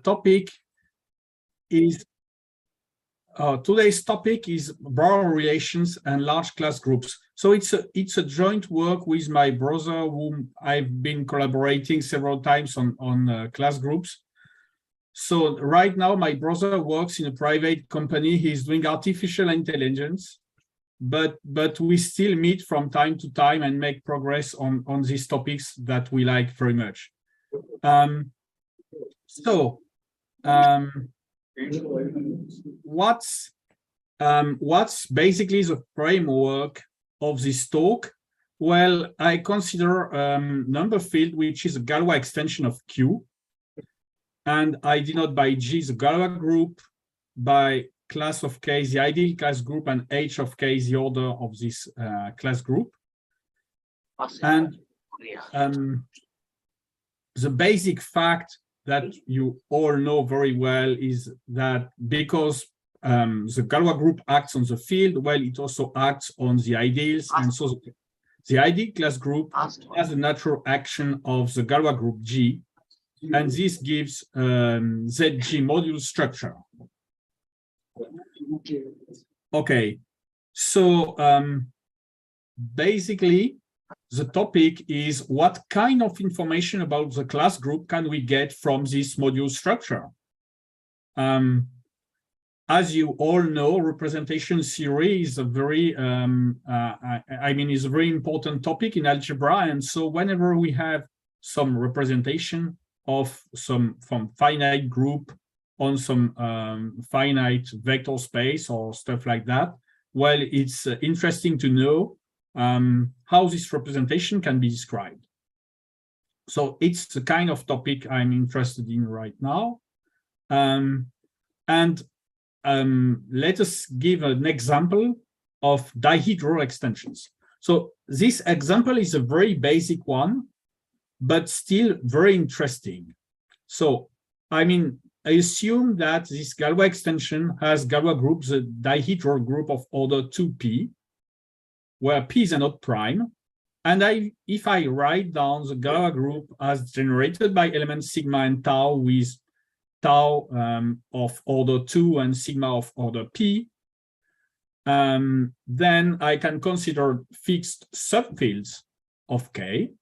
topic is Brauer relations and large class groups. So it's a joint work with my brother, whom I've been collaborating several times on class groups. So right now, my brother works in a private company. He's doing artificial intelligence, but we still meet from time to time and make progress on these topics that we like very much. What's basically the framework of this talk? Well, I consider number field, which is a Galois extension of Q, and I denote by G the Galois group, by class of K the ideal class group, and H of K the order of this class group. And the basic fact that you all know very well is that because the Galois group acts on the field, well, it also acts on the ideals, and so the ideal class group has a natural action of the Galois group G, and this gives ZG module structure. Okay, so basically, the topic is what kind of information about the class group can we get from this module structure? As you all know, representation theory is a very, is a very important topic in algebra. And so whenever we have some representation of some finite group on some finite vector space or stuff like that, well, it's interesting to know how this representation can be described. So it's the kind of topic I'm interested in right now. Let us give an example of dihedral extensions. So this example is a very basic one, but still very interesting. So, I assume that this Galois extension has Galois group, the dihedral group of order 2p, where p is a knot prime. And if I write down the Galois group as generated by elements sigma and tau with tau of order 2 and sigma of order p, then I can consider fixed subfields of K,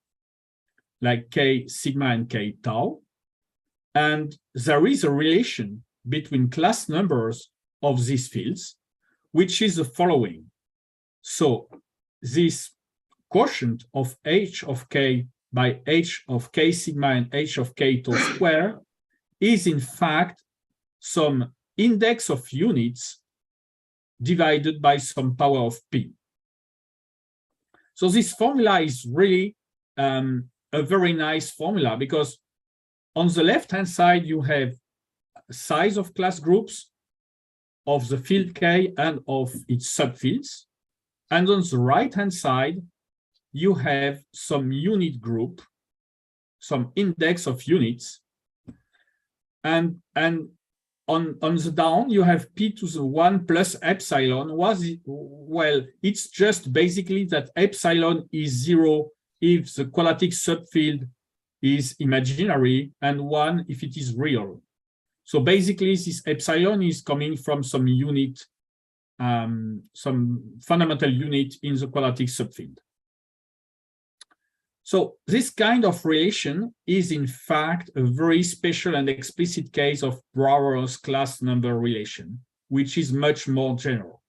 like K sigma and K tau. And there is a relation between class numbers of these fields, which is the following. So this quotient of H of K by H of K sigma and H of K tau square is in fact some index of units divided by some power of P. So this formula is really a very nice formula, because on the left-hand side, you have size of class groups of the field K and of its subfields. And on the right-hand side, you have some unit group, some index of units. And on the down, you have P to the 1 plus epsilon. Well, it's just basically that epsilon is 0 if the quadratic subfield is imaginary, and 1 if it is real. So basically, this epsilon is coming from some unit, some fundamental unit in the quadratic subfield. So this kind of relation is in fact a very special and explicit case of Brauer's class number relation, which is much more general.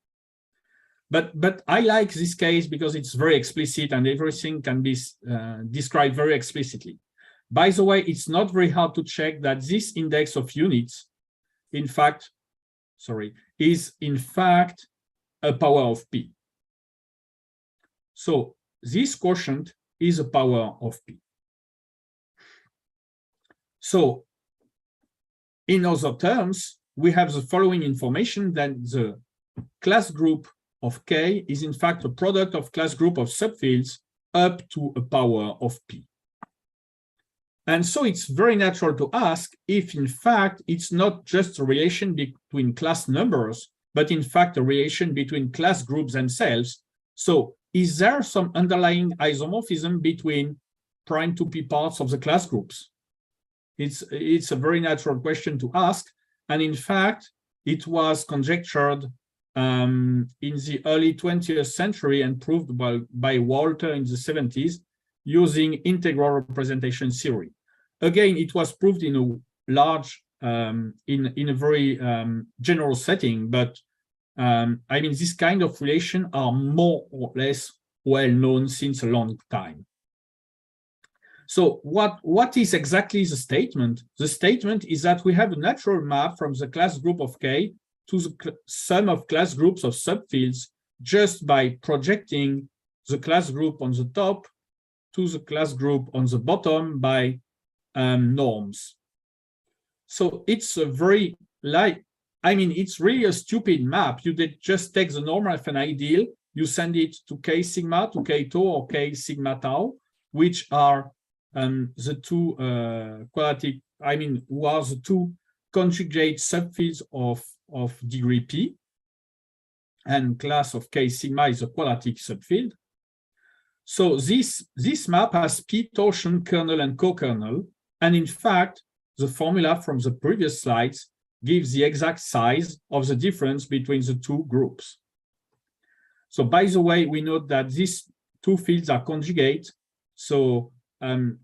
But I like this case because it's very explicit and everything can be described very explicitly. By the way, it's not very hard to check that this index of units, is in fact a power of P. So this quotient is a power of P. So in other terms, we have the following information: that the class group of K is in fact a product of class group of subfields up to a power of P. And so it's very natural to ask if, in fact, it's not just a relation between class numbers, but in fact a relation between class groups themselves. So is there some underlying isomorphism between prime 2p parts of the class groups? it's a very natural question to ask. And in fact, it was conjectured in the early 20th century and proved by Walter in the 70s using integral representation theory. Again, it was proved in a large, in a very general setting, but I mean, this kind of relation are more or less well known since a long time. So what is exactly the statement? The statement is that we have a natural map from the class group of K to the sum of class groups of subfields just by projecting the class group on the top to the class group on the bottom by norms. So it's a very it's really a stupid map. You did just take the norm of an ideal, you send it to K sigma, to K tau, or K sigma tau, which are the two quadratic, who are the two conjugate subfields of degree P, and class of K sigma is a quadratic subfield. So this map has P torsion, kernel, and co-kernel, and in fact, the formula from the previous slides gives the exact size of the difference between the two groups. So by the way, we note that these two fields are conjugate, so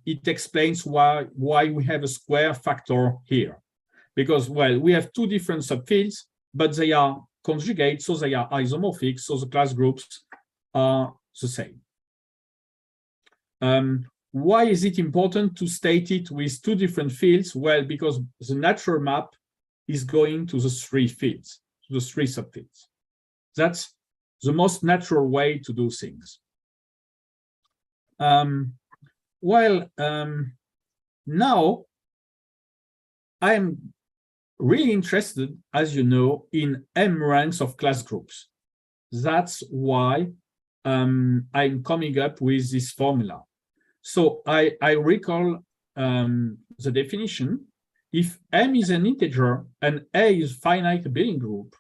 it explains why we have a square factor here. Because, well, we have two different subfields, but they are conjugate, so they are isomorphic, so the class groups are the same. Why is it important to state it with two different fields? Well, because the natural map is going to the three fields, to the three subfields. That's the most natural way to do things. Now I'm really interested, as you know, in M ranks of class groups. That's why I'm coming up with this formula. So I recall the definition. If M is an integer and A is a finite abelian group,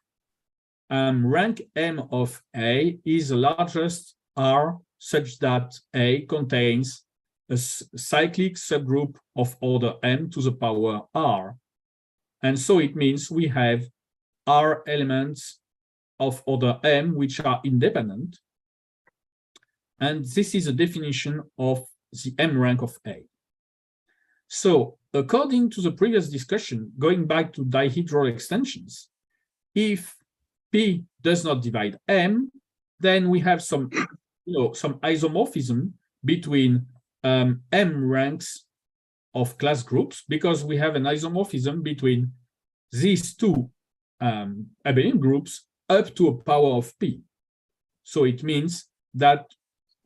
rank M of A is the largest R such that A contains a cyclic subgroup of order M to the power R. And so it means we have R elements of order M which are independent. And this is a definition of the M rank of A. So according to the previous discussion, going back to dihedral extensions, if P does not divide M, then we have some isomorphism between M ranks of class groups, because we have an isomorphism between these two abelian groups up to a power of P. So it means that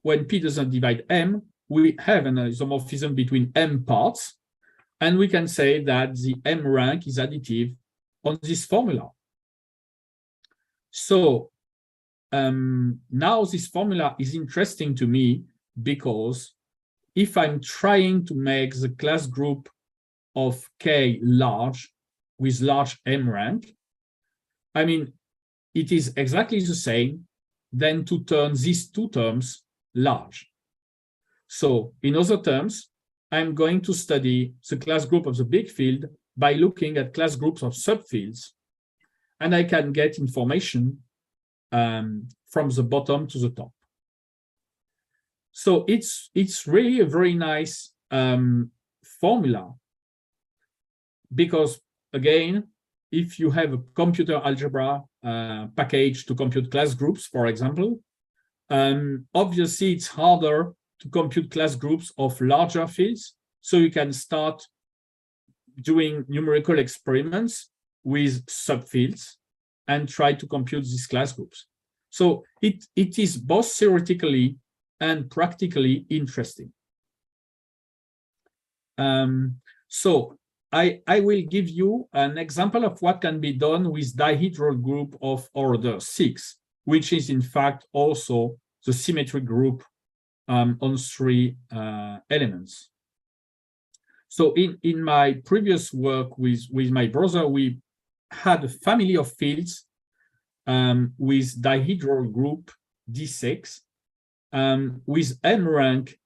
when P doesn't divide M, we have an isomorphism between M parts, and we can say that the M rank is additive on this formula. So now this formula is interesting to me because if I'm trying to make the class group of K large with large M rank, it is exactly the same than to turn these two terms large. So in other terms, I'm going to study the class group of the big field by looking at class groups of subfields, and I can get information from the bottom to the top. So it's really a very nice formula, because again, if you have a computer algebra package to compute class groups, for example, obviously it's harder to compute class groups of larger fields. So you can start doing numerical experiments with subfields and try to compute these class groups. So it is both theoretically and practically interesting. So I will give you an example of what can be done with dihedral group of order 6, which is in fact also the symmetric group on three elements. So in my previous work with my brother, we had a family of fields with dihedral group D6 with M rank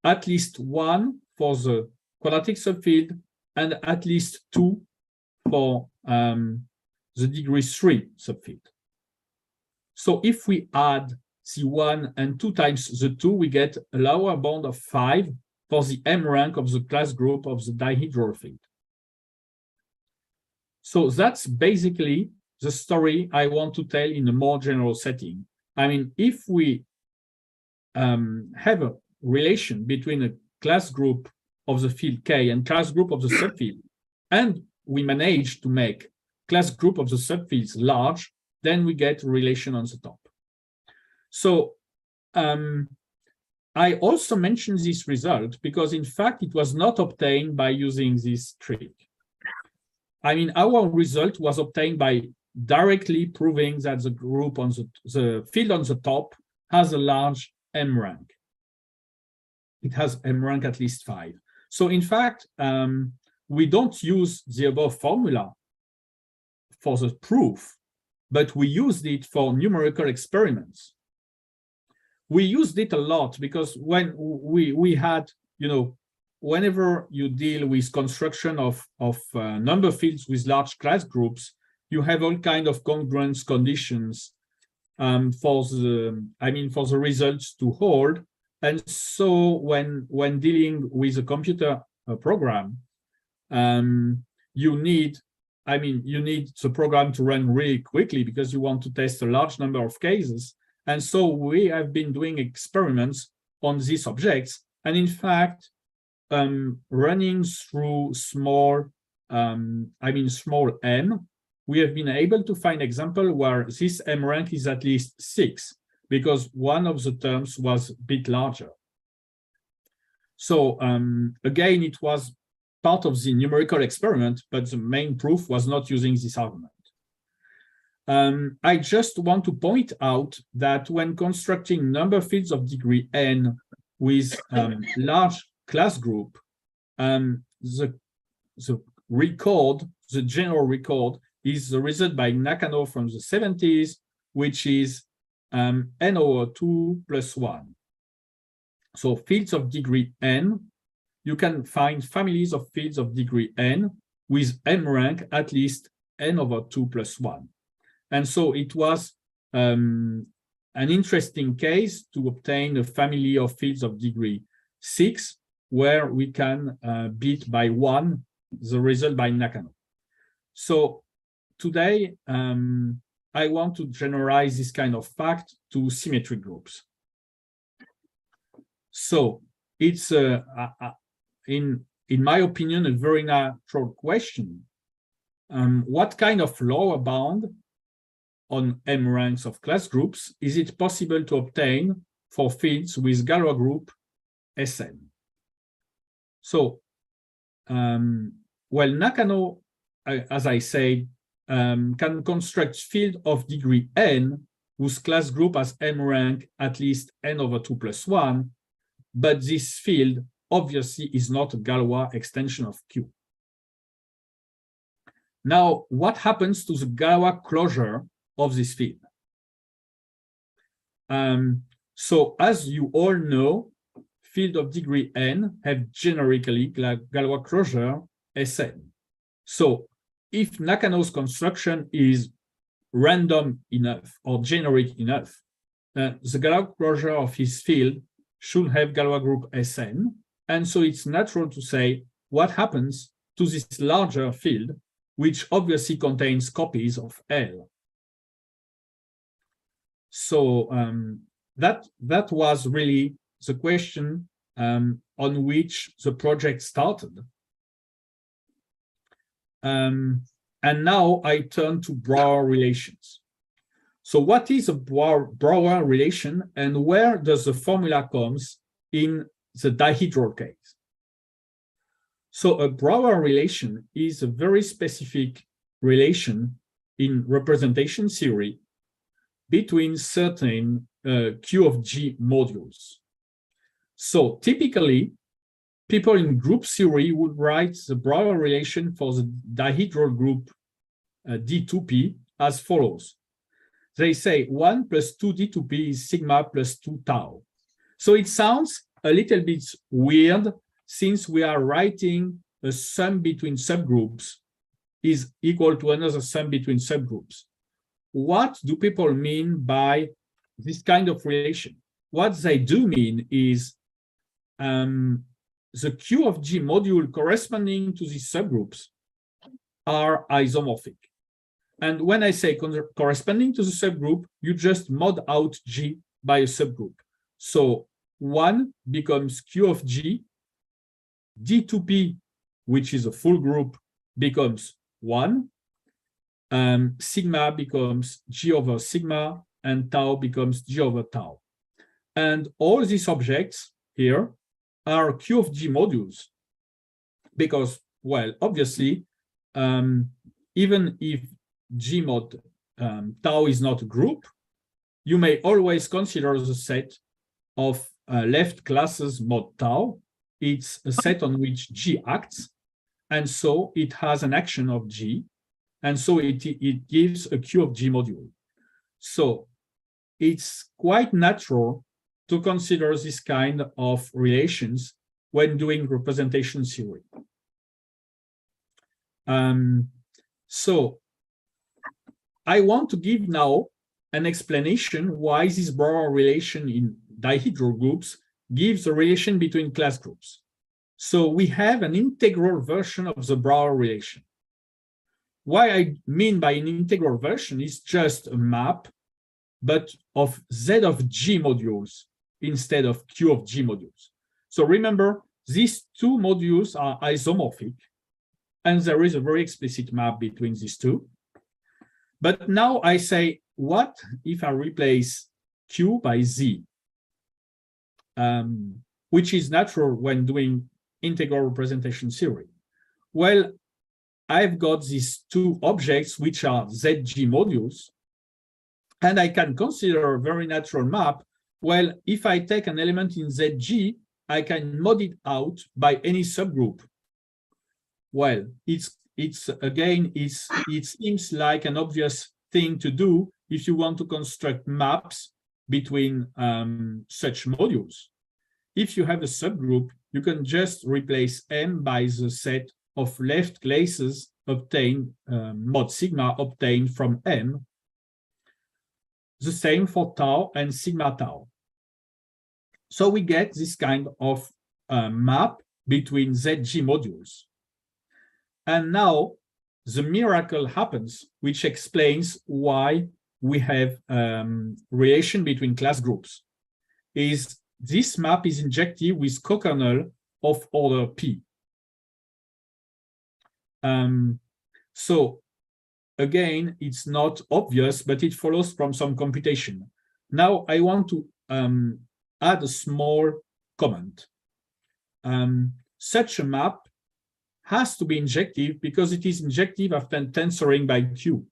at least 1 for the quadratic subfield and at least 2 for the degree 3 subfield. So if we add the 1 and 2 times the 2, we get a lower bound of 5 for the M rank of the class group of the dihedral field. So that's basically the story I want to tell in a more general setting. I mean, if we have a relation between a class group of the field K and class group of the subfield, and we manage to make class group of the subfields large, then we get a relation on the top. So I also mentioned this result because, in fact, it was not obtained by using this trick. I mean, our result was obtained by directly proving that the group on the field on the top has a large M rank. It has M rank at least 5. So, in fact, we don't use the above formula for the proof, but we used it for numerical experiments. We used it a lot because when we had, you know, whenever you deal with construction of number fields with large class groups, you have all kind of congruence conditions for the results to hold. And so when dealing with a computer program, you need the program to run really quickly because you want to test a large number of cases. And so we have been doing experiments on these objects. And in fact, running through small m, we have been able to find example where this M rank is at least 6 because one of the terms was a bit larger. So again, it was part of the numerical experiment, but the main proof was not using this argument. I just want to point out that when constructing number fields of degree n with large class group, the general record is the result by Nakano from the 70s, which is n over 2 plus 1. So fields of degree n, you can find families of fields of degree n with M rank at least n over 2 plus 1. And so it was an interesting case to obtain a family of fields of degree 6, where we can beat by 1 the result by Nakano. So today, I want to generalize this kind of fact to symmetric groups. So it's, in my opinion, a very natural question. What kind of lower bound on M ranks of class groups is it possible to obtain for fields with Galois group Sn? So, well, Nakano, as I said, can construct field of degree n whose class group has M rank at least n over 2 plus 1, but this field obviously is not a Galois extension of Q. Now, what happens to the Galois closure of this field? So as you all know, field of degree n have generically Galois closure Sn. So if Nakano's construction is random enough or generic enough, the Galois closure of his field should have Galois group Sn. And so it's natural to say what happens to this larger field, which obviously contains copies of L. So that was really the question on which the project started. And now I turn to Brauer relations. So what is a Brauer relation and where does the formula comes in the dihedral case? So a Brauer relation is a very specific relation in representation theory between certain Q of G modules. So typically, people in group theory would write the Brauer relation for the dihedral group D2P as follows. They say 1 plus 2 D2P is sigma plus 2 tau. So it sounds a little bit weird since we are writing a sum between subgroups is equal to another sum between subgroups. What do people mean by this kind of relation? What they do mean is the Q of G module corresponding to these subgroups are isomorphic. And when I say corresponding to the subgroup, you just mod out G by a subgroup. So 1 becomes Q of G, D2P, which is a full group, becomes 1, sigma becomes G over sigma, and tau becomes G over tau. And all these objects here are Q of G modules because, well, obviously, even if G mod tau is not a group, you may always consider the set of left classes mod tau. It's a set on which G acts, and so it has an action of G, and so it gives a Q of G module. So it's quite natural to consider this kind of relations when doing representation theory. So I want to give now an explanation why this Brauer relation in dihedral groups gives a relation between class groups. So we have an integral version of the Brauer relation. What I mean by an integral version is just a map, but of Z of G modules instead of Q of G modules. So remember, these two modules are isomorphic, and there is a very explicit map between these two. But now I say, what if I replace Q by Z, which is natural when doing integral representation theory? Well, I've got these two objects, which are ZG modules, and I can consider a very natural map. Well, if I take an element in ZG, I can mod it out by any subgroup. Well, it seems like an obvious thing to do if you want to construct maps between such modules. If you have a subgroup, you can just replace M by the set of left classes obtained, mod sigma obtained from M. The same for tau and sigma tau. So we get this kind of map between ZG modules. And now the miracle happens, which explains why we have relation between class groups. Is this map is injective with co-kernel of order P. So again, it's not obvious, but it follows from some computation. Now I want to add a small comment. Such a map has to be injective because it is injective after tensoring by Q.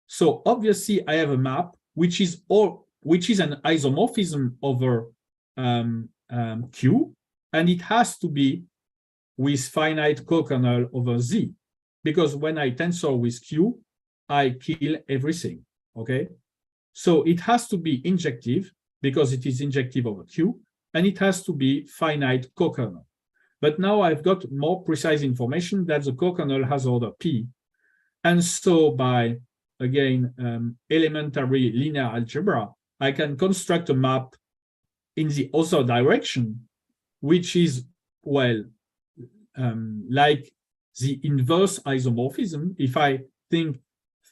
So obviously I have a map which is an isomorphism over Q, and it has to be with finite co-kernel over Z, because when I tensor with Q, I kill everything, okay? So it has to be injective because it is injective over Q, and it has to be finite co-kernel. But now I've got more precise information that the co-kernel has order P. And so by, again, elementary linear algebra, I can construct a map in the other direction, which is, well, like the inverse isomorphism. If I think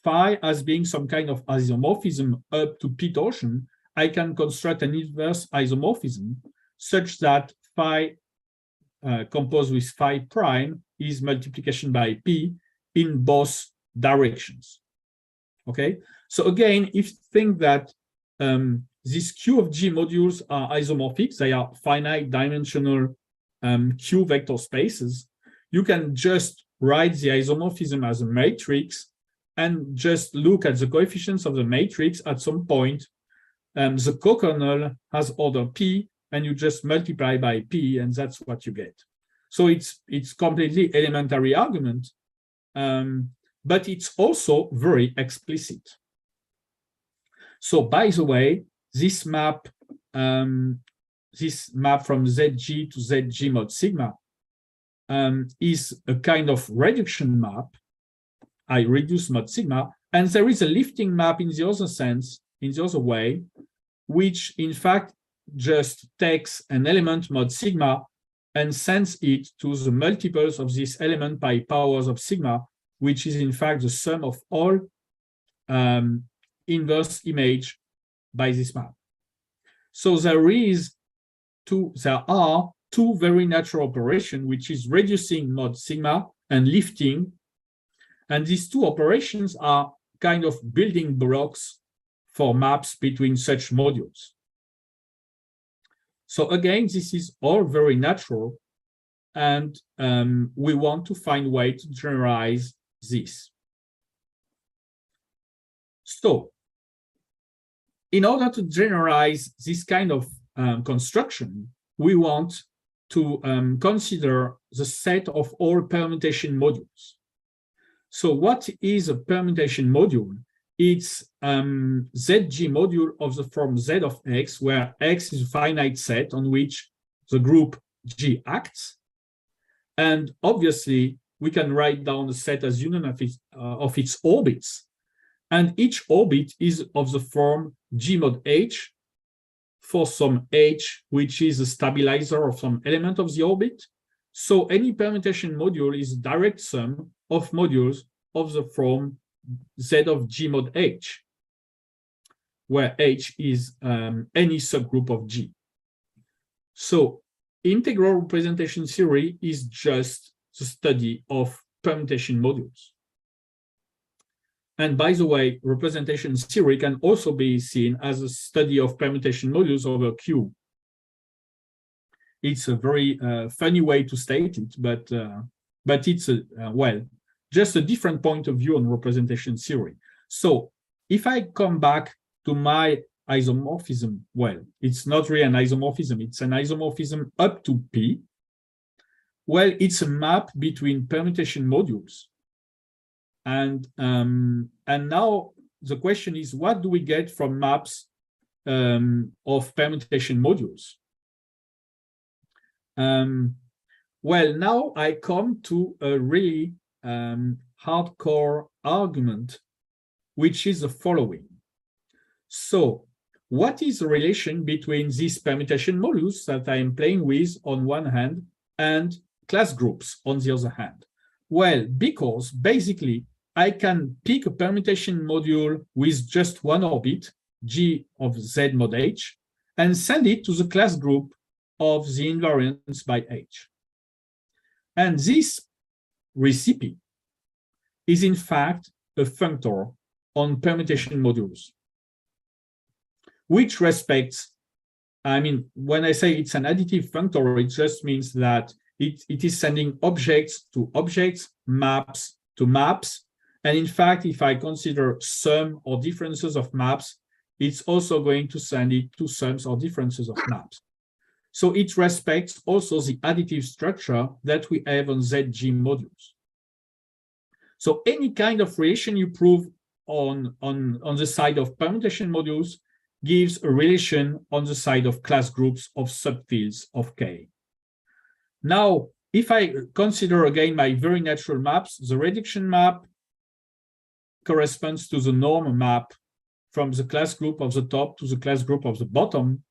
phi as being some kind of isomorphism up to P torsion, I can construct an inverse isomorphism such that phi composed with phi prime is multiplication by P in both directions. Okay, so again, if you think that these Q of G modules are isomorphic, they are finite dimensional Q vector spaces, you can just write the isomorphism as a matrix and just look at the coefficients of the matrix at some point. The co-kernel has order P, and you just multiply by P, and that's what you get. So it's completely elementary argument, but it's also very explicit. So by the way, this map from ZG to ZG mod sigma is a kind of reduction map. I reduce mod sigma, and there is a lifting map in the other sense, in the other way, which in fact just takes an element mod sigma and sends it to the multiples of this element by powers of sigma, which is in fact the sum of all inverse image by this map. So there are two very natural operations, which is reducing mod sigma and lifting. And these two operations are kind of building blocks for maps between such modules. So again, this is all very natural, and we want to find a way to generalize this. So in order to generalize this kind of construction, we want to consider the set of all permutation modules. So what is a permutation module? It's ZG module of the form Z of X, where X is a finite set on which the group G acts. And obviously, we can write down the set as union of its orbits. And each orbit is of the form G mod H for some H, which is a stabilizer of some element of the orbit. So any permutation module is a direct sum of modules of the form Z of G mod H, where H is any subgroup of G. So integral representation theory is just the study of permutation modules. And by the way, representation theory can also be seen as a study of permutation modules over Q. It's a very funny way to state it, but it's well, just a different point of view on representation theory. So if I come back to my isomorphism, well, it's not really an isomorphism, it's an isomorphism up to P. Well, it's a map between permutation modules. And now the question is, what do we get from maps of permutation modules? Well, now I come to a really hardcore argument, which is the following. So what is the relation between these permutation modules that I am playing with on one hand and class groups on the other hand? Well, because basically I can pick a permutation module with just one orbit, G of Z mod H, and send it to the class group of the invariance by H. And this recipe is in fact a functor on permutation modules, which respects, I mean, when I say it's an additive functor, it just means that it is sending objects to objects, maps to maps. And in fact, if I consider sum or differences of maps, it's also going to send it to sums or differences of maps. So it respects also the additive structure that we have on ZG modules. So any kind of relation you prove on the side of permutation modules gives a relation on the side of class groups of subfields of K. Now, if I consider again my very natural maps, the reduction map corresponds to the norm map from the class group of the top to the class group of the bottom.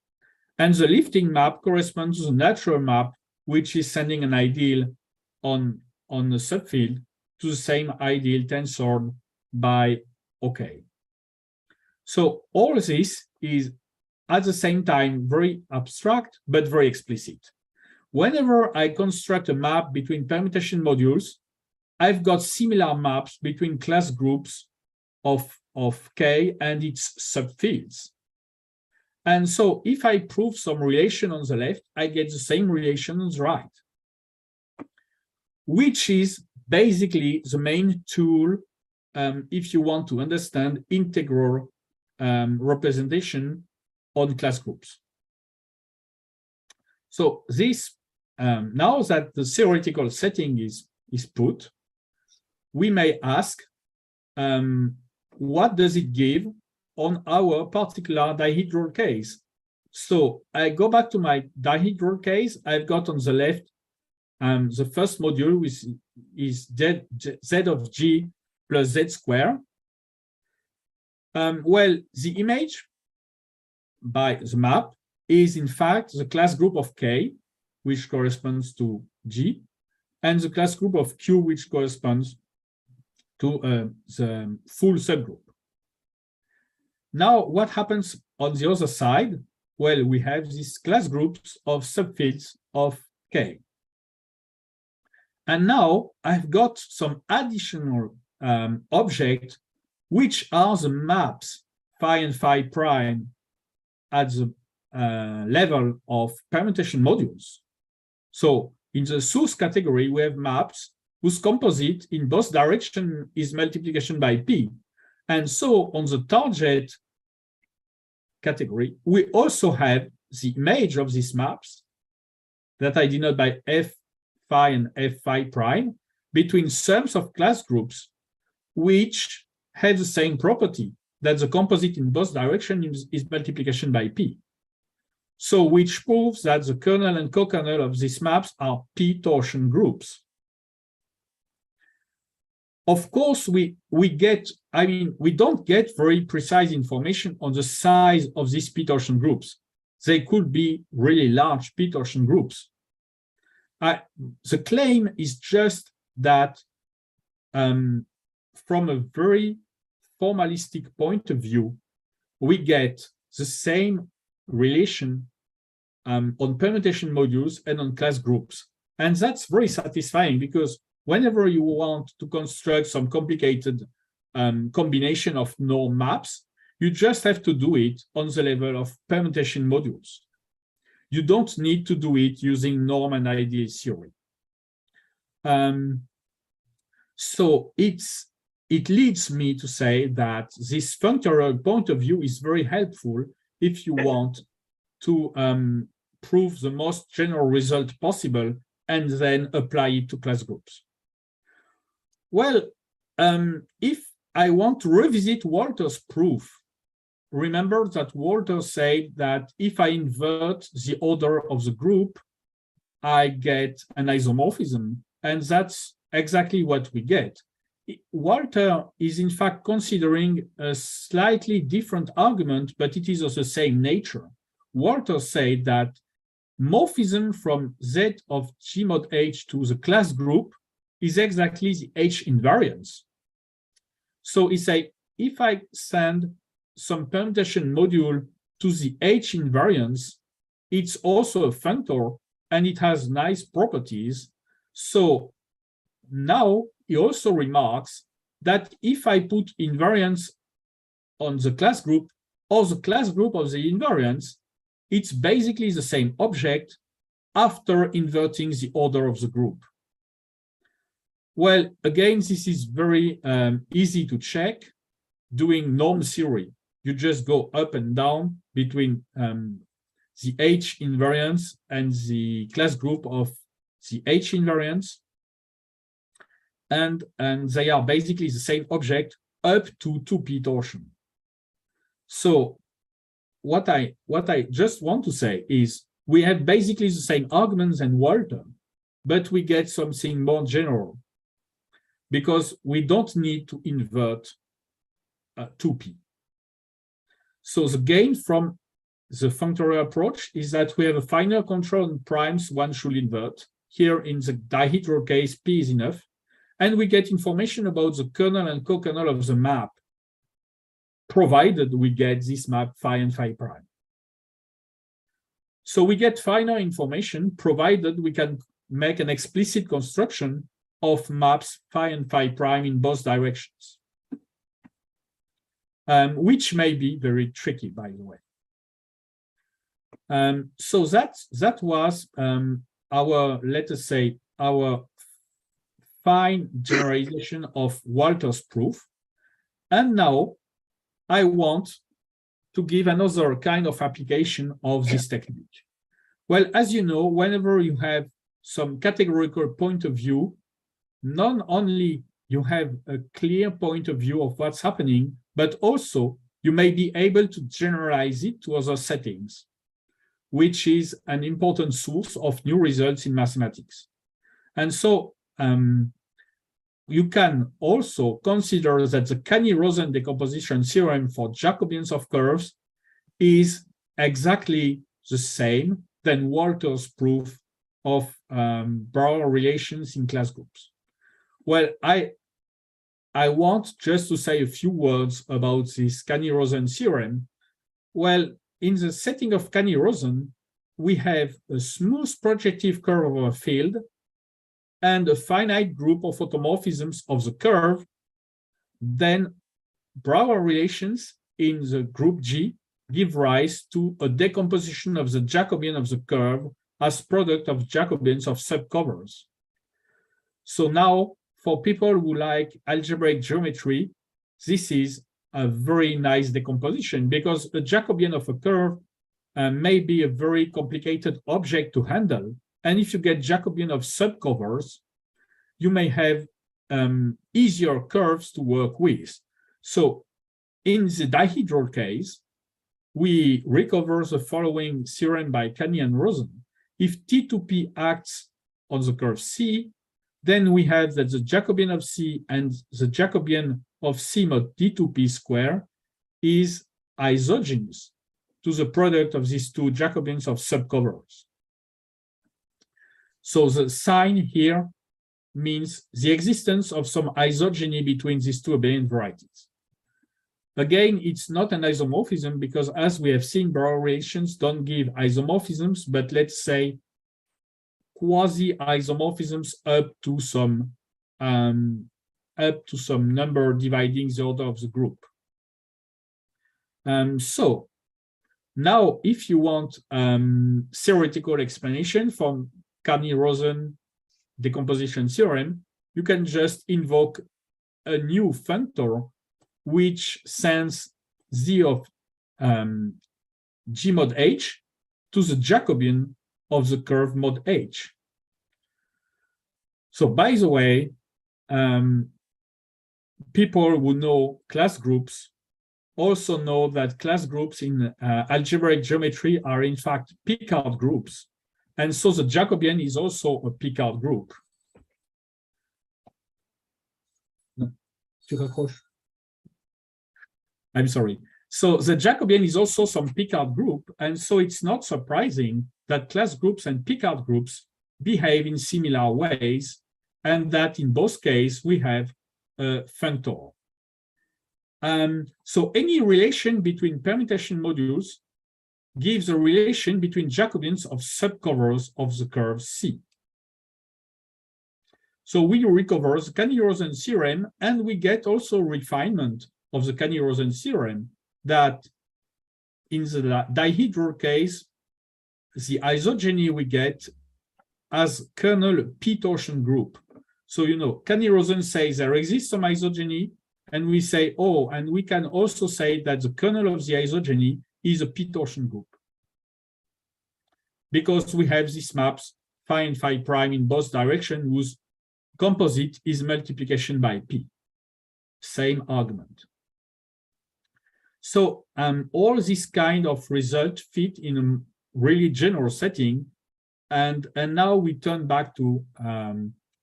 And the lifting map corresponds to the natural map, which is sending an ideal on a subfield to the same ideal tensored by OK. So all this is at the same time very abstract, but very explicit. Whenever I construct a map between permutation modules, I've got similar maps between class groups of K and its subfields. And so if I prove some relation on the left, I get the same relation on the right, which is basically the main tool if you want to understand integral representation on class groups. So this, now that the theoretical setting is put, we may ask, what does it give on our particular dihedral case? So I go back to my dihedral case. I've got on the left the first module is z of g plus z squared. Well, the image by the map is in fact the class group of K, which corresponds to G, and the class group of Q, which corresponds to the full subgroup. Now, what happens on the other side? Well, we have these class groups of subfields of K. And now I've got some additional objects, which are the maps phi and phi prime at the level of permutation modules. So in the source category, we have maps whose composite in both directions is multiplication by P. And so on the target category, we also have the image of these maps that I denote by F phi and F phi prime between sums of class groups which have the same property, that the composite in both directions is multiplication by P. So which proves that the kernel and co-kernel of these maps are P torsion groups. Of course, we don't get very precise information on the size of these P torsion groups. They could be really large P torsion groups. The claim is just that from a very formalistic point of view, we get the same relation on permutation modules and on class groups. And that's very satisfying, because whenever you want to construct some complicated combination of norm maps, you just have to do it on the level of permutation modules. You don't need to do it using norm and ideal theory. So it leads me to say that this functorial point of view is very helpful if you want to prove the most general result possible and then apply it to class groups. Well, if I want to revisit Walter's proof, remember that Walter said that if I invert the order of the group, I get an isomorphism, and that's exactly what we get. Walter is in fact considering a slightly different argument, but it is of the same nature. Walter said that morphism from Z of G mod H to the class group is exactly the H invariance. So he said, if I send some permutation module to the H invariance, it's also a functor and it has nice properties. So now he also remarks that if I put invariance on the class group or the class group of the invariance, it's basically the same object after inverting the order of the group. Well, again, this is very easy to check doing norm theory. You just go up and down between the H invariance and the class group of the H invariance. And they are basically the same object up to 2p torsion. So what I just want to say is we have basically the same arguments and Walter, but we get something more general because we don't need to invert 2p. So the gain from the functorial approach is that we have a final control on primes one should invert. Here in the dihedral case, p is enough. And we get information about the kernel and co-kernel of the map, provided we get this map phi and phi prime. So we get final information, provided we can make an explicit construction of maps phi and phi prime in both directions, which may be very tricky, by the way. So that was our, let us say, our fine generalization of Walter's proof. And now I want to give another kind of application of this technique. Well, as you know, whenever you have some categorical point of view, not only you have a clear point of view of what's happening, but also you may be able to generalize it to other settings, which is an important source of new results in mathematics. And so you can also consider that the Kani-Rosen decomposition theorem for Jacobians of curves is exactly the same than Walter's proof of Brauer relations in class groups. Well, I want just to say a few words about this Kani-Rosen theorem. Well, in the setting of Kani-Rosen, we have a smooth projective curve of a field and a finite group of automorphisms of the curve. Then Brauer relations in the group G give rise to a decomposition of the Jacobian of the curve as product of Jacobians of subcovers. So now, for people who like algebraic geometry, this is a very nice decomposition because a Jacobian of a curve may be a very complicated object to handle. And if you get Jacobian of subcovers, you may have easier curves to work with. So in the dihedral case, we recover the following theorem by Kani and Rosen. If T2P acts on the curve C, then we have that the Jacobian of C and the Jacobian of C mod T2P square is isogynous to the product of these two Jacobians of subcovers. So the sign here means the existence of some isogeny between these two abelian varieties. Again, it's not an isomorphism because, as we have seen, Brauer relations don't give isomorphisms, but let's say quasi-isomorphisms up to some number dividing the order of the group. So now, if you want theoretical explanation from Kani-Rosen decomposition theorem, you can just invoke a new functor which sends z of G mod H to the Jacobian of the curve mod H. So by the way, people who know class groups also know that class groups in algebraic geometry are in fact Picard groups. And so the Jacobian is also a Picard group. I'm sorry. So the Jacobian is also some Picard group, and so it's not surprising that class groups and Picard groups behave in similar ways, and that in both cases we have a functor. So any relation between permutation modules gives a relation between Jacobians of subcovers of the curve C. So we recover the Kani-Rosen theorem, and we get also refinement of the Kani-Rosen theorem that in the dihedral case, the isogeny we get as kernel p-torsion group. So, you know, Kani-Rosen says there exists some isogeny, and we say, oh, and we can also say that the kernel of the isogeny is a p-torsion group. Because we have these maps, phi and phi prime in both directions, whose composite is multiplication by p. Same argument. So all this kind of result fit in a really general setting. And now we turn back to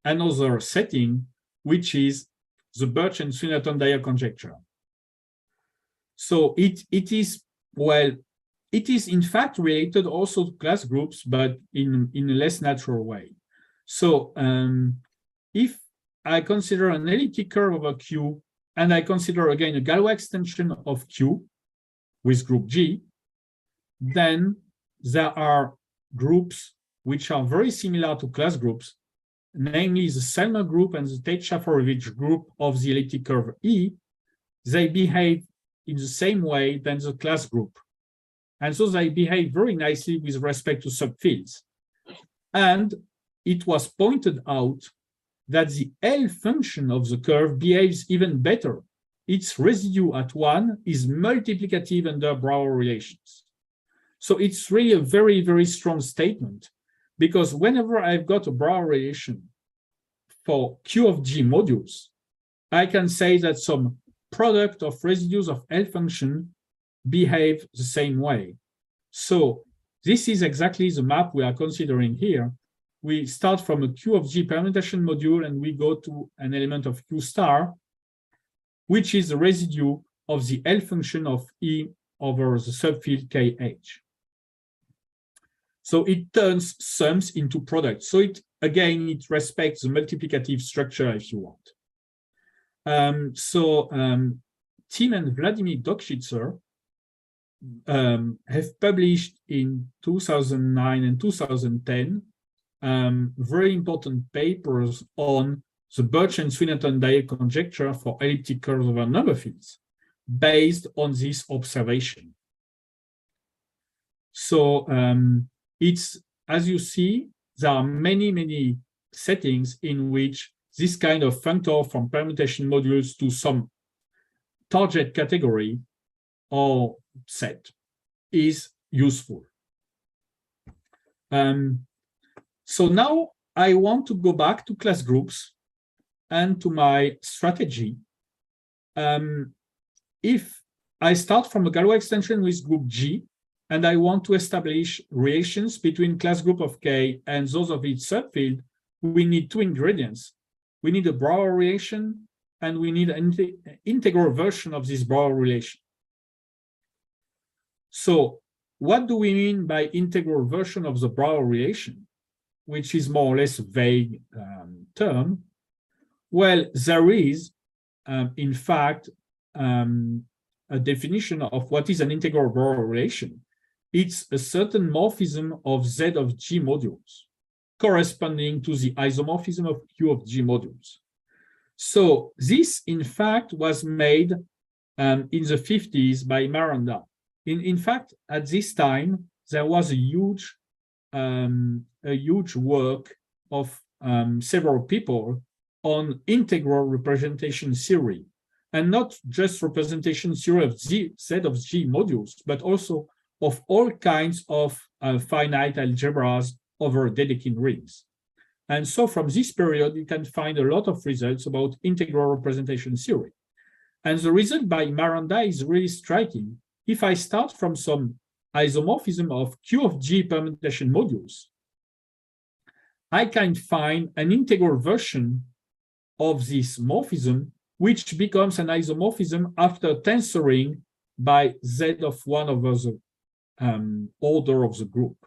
another setting, which is the Birch and Swinnerton-Dyer conjecture. So it is, well, it is in fact related also to class groups, but in a less natural way. So if I consider an elliptic curve over Q, and I consider again a Galois extension of Q with group G, then there are groups which are very similar to class groups, namely the Selmer group and the Tate-Shafarevich group of the elliptic curve E. They behave in the same way than the class group. And so they behave very nicely with respect to subfields. And it was pointed out that the L function of the curve behaves even better. Its residue at 1 is multiplicative under Brauer relations. So it's really a very, very strong statement, because whenever I've got a Brauer relation for Q of G modules, I can say that some product of residues of L function behave the same way. So this is exactly the map we are considering here. we start from a Q of G permutation module and we go to an element of Q star, which is the residue of the L function of E over the subfield KH. So it turns sums into products. So it respects the multiplicative structure if you want. Tim and Vladimir Dokshitzer have published in 2009 and 2010 very important papers on the Birch and Swinnerton-Dyer conjecture for elliptic curves over number fields based on this observation. So it's, as you see, there are many settings in which this kind of functor from permutation modules to some target category or set is useful. So now I want to go back to class groups and to my strategy. If I start from a Galois extension with group G, and I want to establish relations between class group of K and those of its subfield, we need two ingredients. We need a Brauer relation, and we need an integral version of this Brauer relation. So what do we mean by integral version of the Brauer relation, which is more or less a vague term? Well, there is, in fact, a definition of what is an integral Brauer relation. It's a certain morphism of Z of G modules corresponding to the isomorphism of Q of G modules. So this, in fact, was made in the 50s by Miranda. In fact, at this time, there was a huge work of several people on integral representation theory, and not just representation theory of Z of G modules, but also of all kinds of finite algebras over Dedekind rings. And so from this period, you can find a lot of results about integral representation theory. And the result by Miranda is really striking. If I start from some isomorphism of Q of G permutation modules, I can find an integral version of this morphism, which becomes an isomorphism after tensoring by Z of 1 over the order of the group.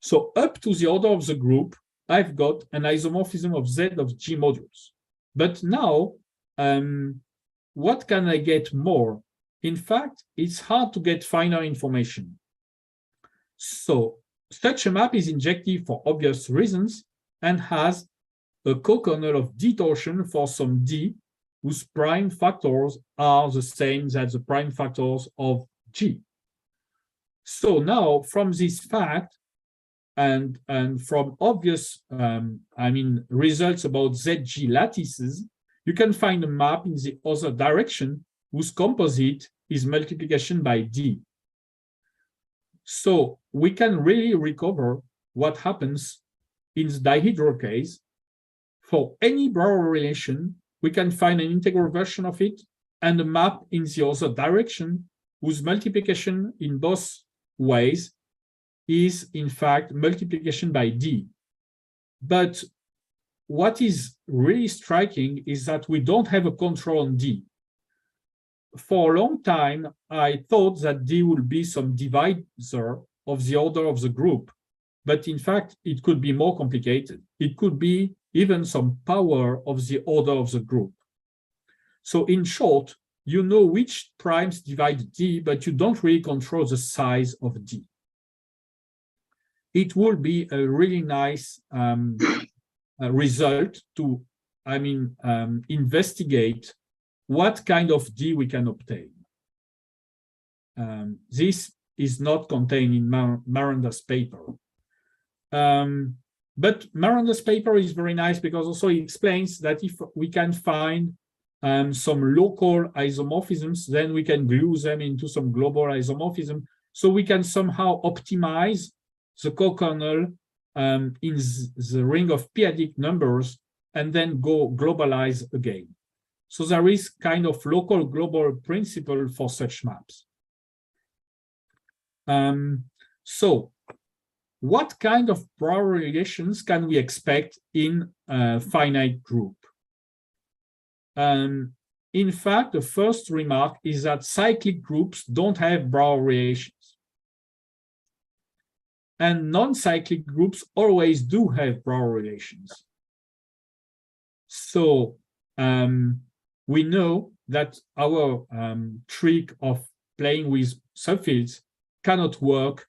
So up to the order of the group, I've got an isomorphism of Z of G modules. But now, what can I get more? In fact, it's hard to get finer information. So such a map is injective for obvious reasons and has a co-kernel of D torsion for some D whose prime factors are the same as the prime factors of G. So now, from this fact, and from obvious, results about ZG lattices, you can find a map in the other direction whose composite is multiplication by D. So we can really recover what happens in the dihedral case. For any Brauer relation, we can find an integral version of it and a map in the other direction whose multiplication in both ways is, in fact, multiplication by D. But what is really striking is that we don't have a control on D. For a long time, I thought that D would be some divisor of the order of the group, but in fact, it could be more complicated. It could be even some power of the order of the group. So in short, you know which primes divide D, but you don't really control the size of D. It will be a really nice result to, investigate what kind of D we can obtain. This is not contained in Miranda's paper. But Miranda's paper is very nice because also he explains that if we can find some local isomorphisms, then we can glue them into some global isomorphism. So we can somehow optimize the co-kernel in the ring of p-adic numbers and then go globalize again. So there is kind of local global principle for such maps. So what kind of Brauer relations can we expect in a finite group? In fact, the first remark is that cyclic groups don't have Brauer relations. And non-cyclic groups always do have Brauer relations. So we know that our trick of playing with subfields cannot work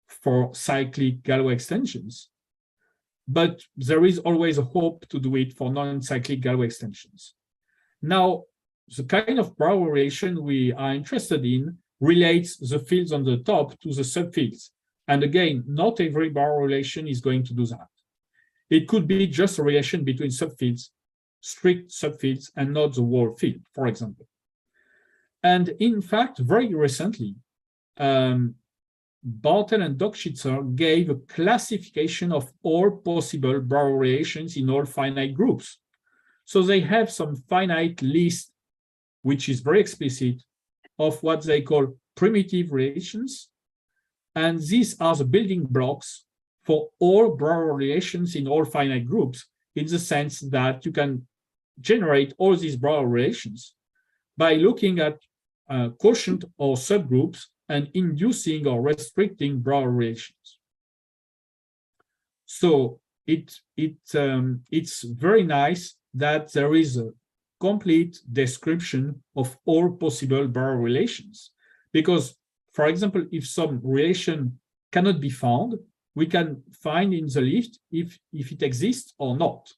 for cyclic Galois extensions, but there is always a hope to do it for non-cyclic Galois extensions. Now, the kind of Brauer relation we are interested in relates the fields on the top to the subfields. And again, not every Brauer relation is going to do that. It could be just a relation between subfields, strict subfields, and not the whole field, for example. And in fact, very recently, Bartel and Dockschitzer gave a classification of all possible Brauer relations in all finite groups. So they have some finite list, which is very explicit, of what they call primitive relations. And these are the building blocks for all Brauer relations in all finite groups, in the sense that you can generate all these Brauer relations by looking at quotient or subgroups and inducing or restricting Brauer relations. So it's very nice that there is a complete description of all possible Brauer relations. Because, for example, if some relation cannot be found, we can find in the list if it exists or not.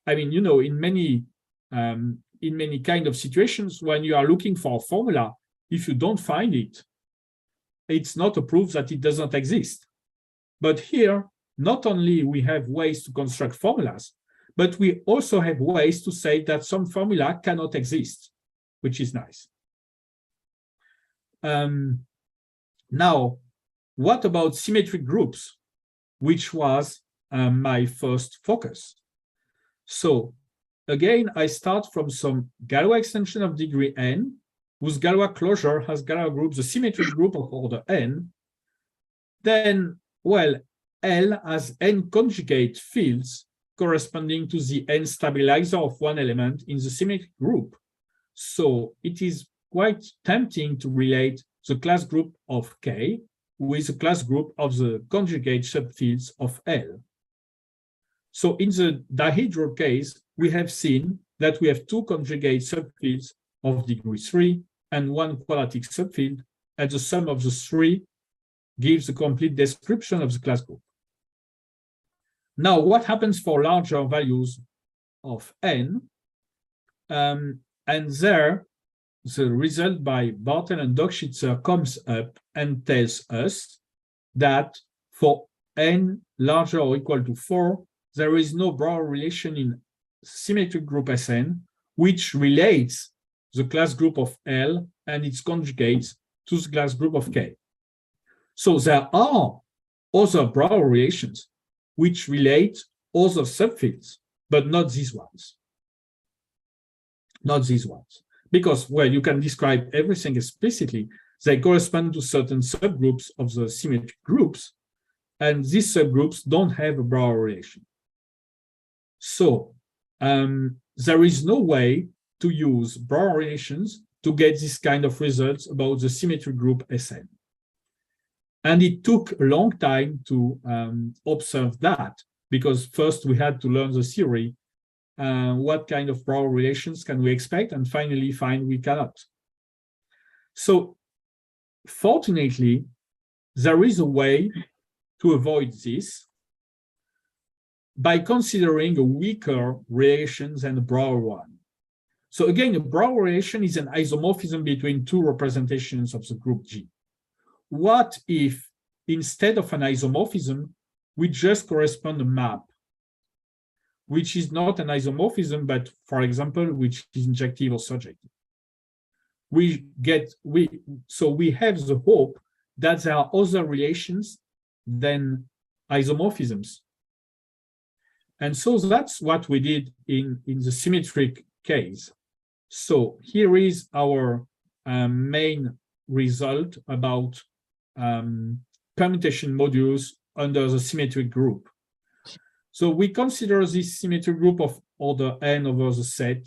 I mean, you know, in many kind of situations, when you are looking for a formula, if you don't find it, it's not a proof that it does not exist. But here, not only we have ways to construct formulas, but we also have ways to say that some formula cannot exist, which is nice. Now, what about symmetric groups, which was my first focus? So again, I start from some Galois extension of degree n, whose Galois closure has Galois group, the symmetric group of order n. Then, well, L has n conjugate fields corresponding to the n stabilizer of one element in the symmetric group. So it is quite tempting to relate the class group of K with the class group of the conjugate subfields of L. So in the dihedral case, we have seen that we have two conjugate subfields of degree 3 and one quadratic subfield, and the sum of the three gives a complete description of the class group. Now, what happens for larger values of n? And there, the result by Bartel and Dockschitzer comes up and tells us that for n larger or equal to 4, there is no Brauer relation in symmetric group Sn, which relates the class group of L and its conjugates to the class group of K. So there are other Brauer relations which relate other subfields, but not these ones. Not these ones. Because, well, you can describe everything explicitly. They correspond to certain subgroups of the symmetric groups, and these subgroups don't have a Brauer relation. So there is no way to use Brauer relations to get this kind of results about the symmetric group Sn. And it took a long time to observe that, because first we had to learn the theory, what kind of Brauer relations can we expect, and finally find we cannot. So fortunately, there is a way to avoid this by considering a weaker relation than a Brauer one. So again, a Brauer relation is an isomorphism between two representations of the group G. What if, instead of an isomorphism, we just correspond a map, which is not an isomorphism, but, for example, which is injective or surjective? So we have the hope that there are other relations than isomorphisms. And so that's what we did in the symmetric case. So here is our main result about permutation modulus under the symmetric group. So we consider this symmetric group of order n over the set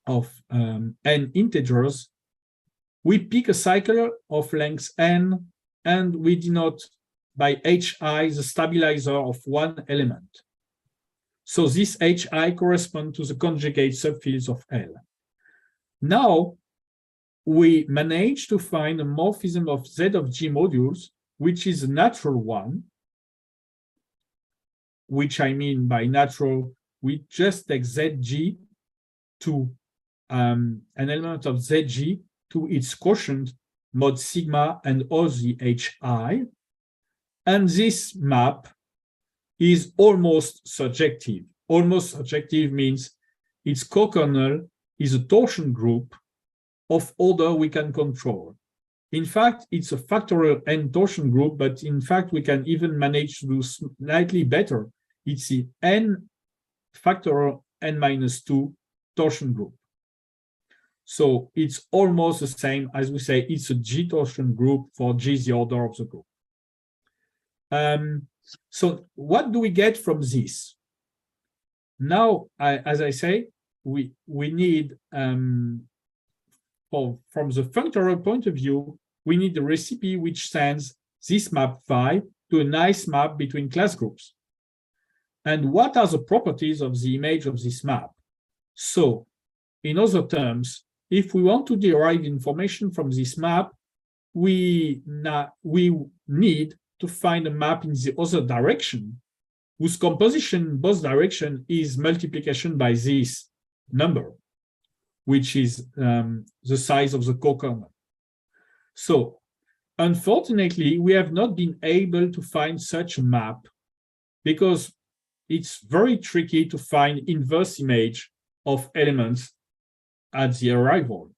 of n integers. We pick a cycle of length n, and we denote by hi the stabilizer of one element. So this hi corresponds to the conjugate subfields of L. Now, we manage to find a morphism of Z of G modules, which is a natural one, which I mean by natural, we just take ZG to an element of ZG to its quotient mod sigma and all the HI. And this map is almost surjective. Almost surjective means its co-kernel is a torsion group of order we can control. In fact, it's a factorial n torsion group, but in fact, we can even manage to do slightly better. It's the n factorial n-2 torsion group. So it's almost the same as we say it's a G torsion group for G is the order of the group. So what do we get from this? Now, as I say, we need, from the functorial point of view, we need a recipe which sends this map phi to a nice map between class groups. And what are the properties of the image of this map? So, in other terms, if we want to derive information from this map, we need to find a map in the other direction, whose composition in both directions is multiplication by this number, which is the size of the co-kernel. So, unfortunately, we have not been able to find such a map because it's very tricky to find inverse image of elements at the arrival.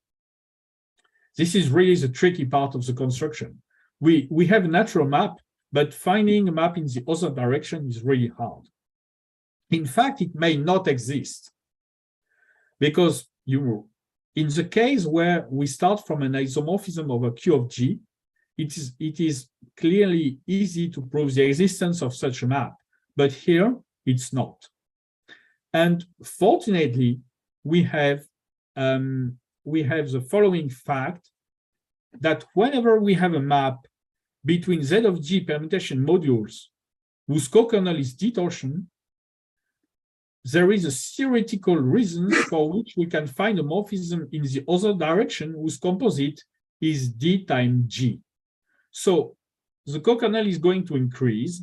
This is really the tricky part of the construction. We have a natural map, but finding a map in the other direction is really hard. In fact, it may not exist because in the case where we start from an isomorphism of a Q of G, it is clearly easy to prove the existence of such a map, but here it's not. And fortunately, we have the following fact that whenever we have a map between Z of G permutation modules whose co-kernel is D torsion, there is a theoretical reason for which we can find a morphism in the other direction whose composite is D times G. So the co-kernel is going to increase.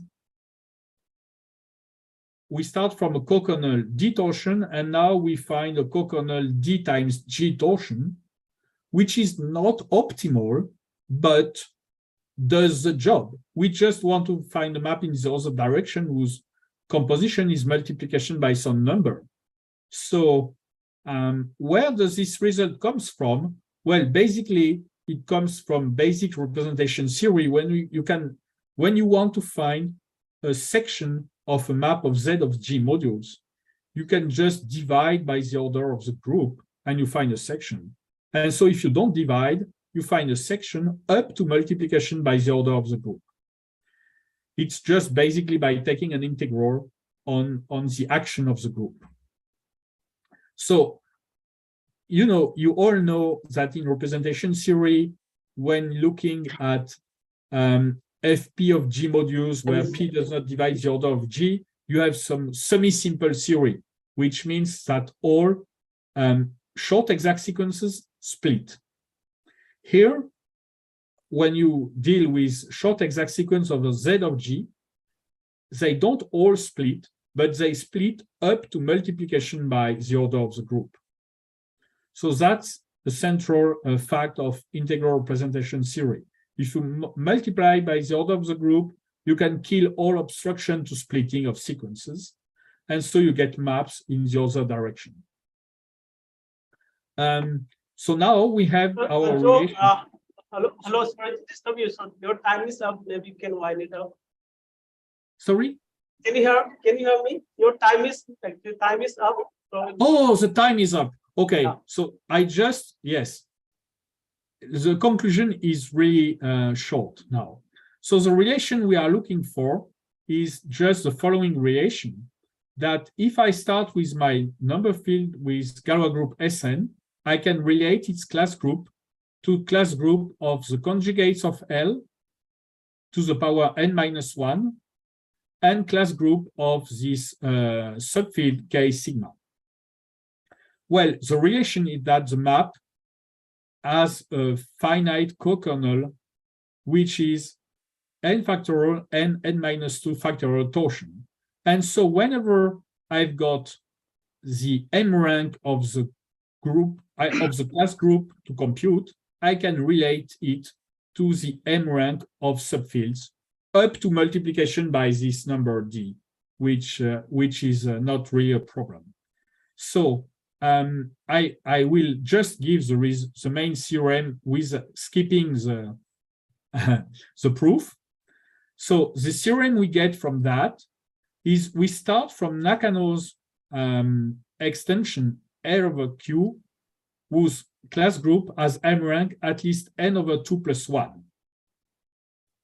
We start from a co-kernel D torsion, and now we find a co-kernel D times G torsion, which is not optimal, but does the job. We just want to find a map in the other direction whose composition is multiplication by some number. So where does this result comes from? Well, basically, it comes from basic representation theory. When you want to find a section of a map of Z of G modules, you can just divide by the order of the group and you find a section. And so if you don't divide, you find a section up to multiplication by the order of the group. It's just basically by taking an integral on the action of the group. So, you all know that in representation theory, when looking at FP of G modules where P does not divide the order of G, you have some semi-simple theory, which means that all short exact sequences split. Here, when you deal with short exact sequence of the Z of G, they don't all split, but they split up to multiplication by the order of the group. So that's the central fact of integral representation theory. If you multiply by the order of the group, you can kill all obstruction to splitting of sequences. And so you get maps in the other direction. So now we have our relation. Hello, sorry to disturb you. So your time is up. Maybe you can wind it up. Sorry? Can you hear me? Your time is up. Oh, the time is up. Okay, yeah. So yes. The conclusion is really short now. So the relation we are looking for is just the following relation, that if I start with my number field with Galois group Sn, I can relate its class group to class group of the conjugates of L to the power n minus 1 and class group of this subfield K sigma. Well, the relation is that the map has a finite co-kernel, which is n factorial and n minus 2 factorial torsion. And so whenever I've got the M rank of the group, of the class group to compute, I can relate it to the M rank of subfields up to multiplication by this number D, which is not really a problem. So I will just give the main theorem with skipping the the proof. So the theorem we get from that is we start from Nakano's extension R over Q, whose class group has M rank at least n over 2 plus 1.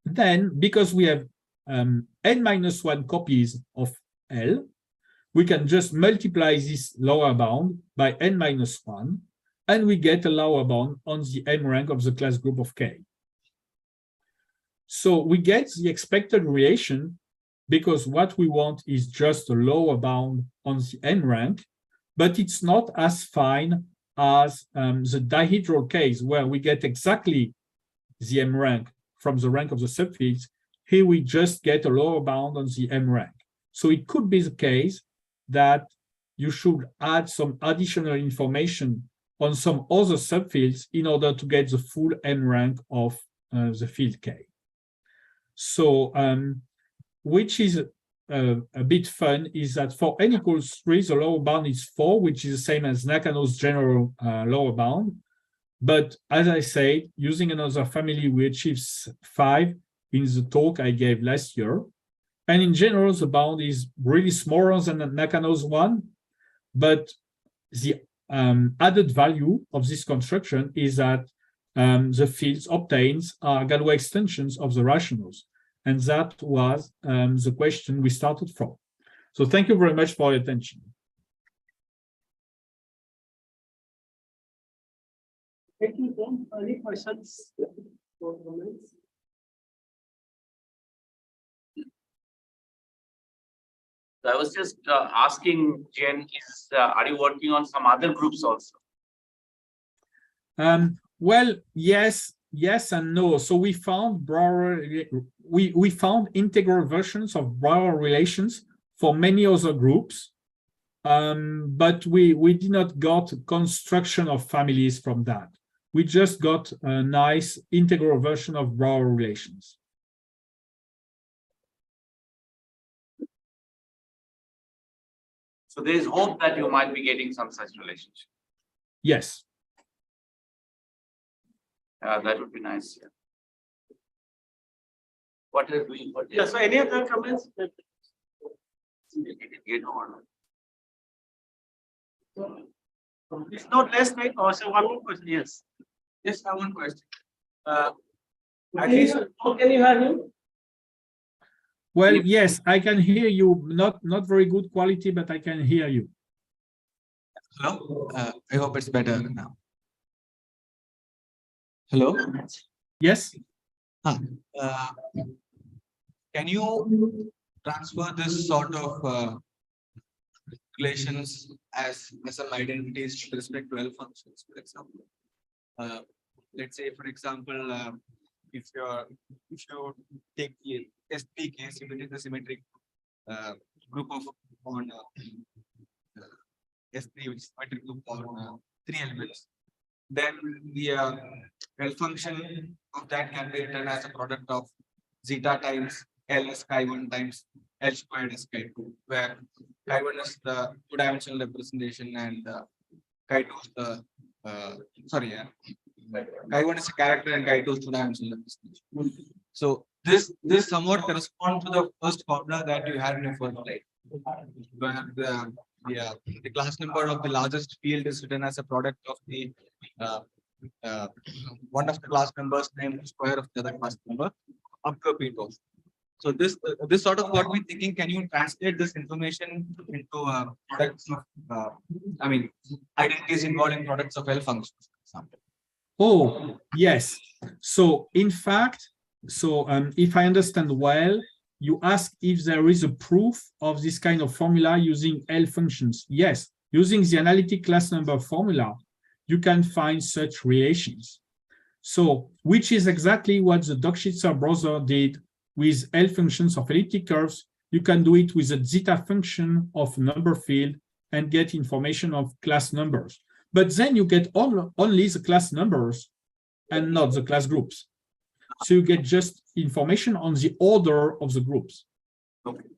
Then, because we have n minus 1 copies of L, we can just multiply this lower bound by n minus 1, and we get a lower bound on the M rank of the class group of K. So we get the expected relation because what we want is just a lower bound on the M rank, but it's not as fine as the dihedral case where we get exactly the M rank from the rank of the subfields. Here we just get a lower bound on the M rank. So it could be the case that you should add some additional information on some other subfields in order to get the full M rank of the field K. So which is a bit fun is that for n equals 3, the lower bound is 4, which is the same as Nakano's general lower bound. But as I said, using another family, we achieve 5 in the talk I gave last year. And in general, the bound is really smaller than Nakano's one. But the added value of this construction is that the fields obtained are Galois extensions of the rationals. And that was the question we started from. So thank you very much for your attention. Thank you, Tom. Any questions or comments? I was just asking Jen, are you working on some other groups also? Well, yes and no. So we found Brauer, we found integral versions of Brauer relations for many other groups, but we did not got construction of families from that. We just got a nice integral version of Brauer relations. So there is hope that you might be getting some such relationship. Yes. That would be nice. Yeah. What are we? Yeah. So any other comments? It's not less like also one more question. Yes. Yes, I have one question. At least, how can you hear him? Well, yes, I can hear you. Not very good quality, but I can hear you. Hello. I hope it's better now. Hello. Yes. Can you transfer this sort of relations as some identities with respect to L functions, for example? Let's say, for example, if you take the SP case, you take the symmetric group of on S3, which is symmetric group on 3 elements, then the L function of that can be written as a product of zeta times L is chi1 times L squared is chi2, where chi1 is the 2-dimensional representation and chi2 is the chi1 is a character and chi2 is 2-dimensional representation. So this somewhat corresponds to the first formula that you had in your first slide, where the class number of the largest field is written as a product of the one of the class numbers times the square of the other class number. upper also. So this sort of got me thinking, can you translate this information into products of, I mean, identities involved in products of L functions, for example? Oh, yes. So in fact, if I understand well, you ask if there is a proof of this kind of formula using L functions. Yes, using the analytic class number formula, you can find such relations. So, which is exactly what the Dockschitzer browser did with L functions of elliptic curves. You can do it with a zeta function of number field and get information of class numbers. But then you get only the class numbers and not the class groups. So you get just information on the order of the groups. Okay.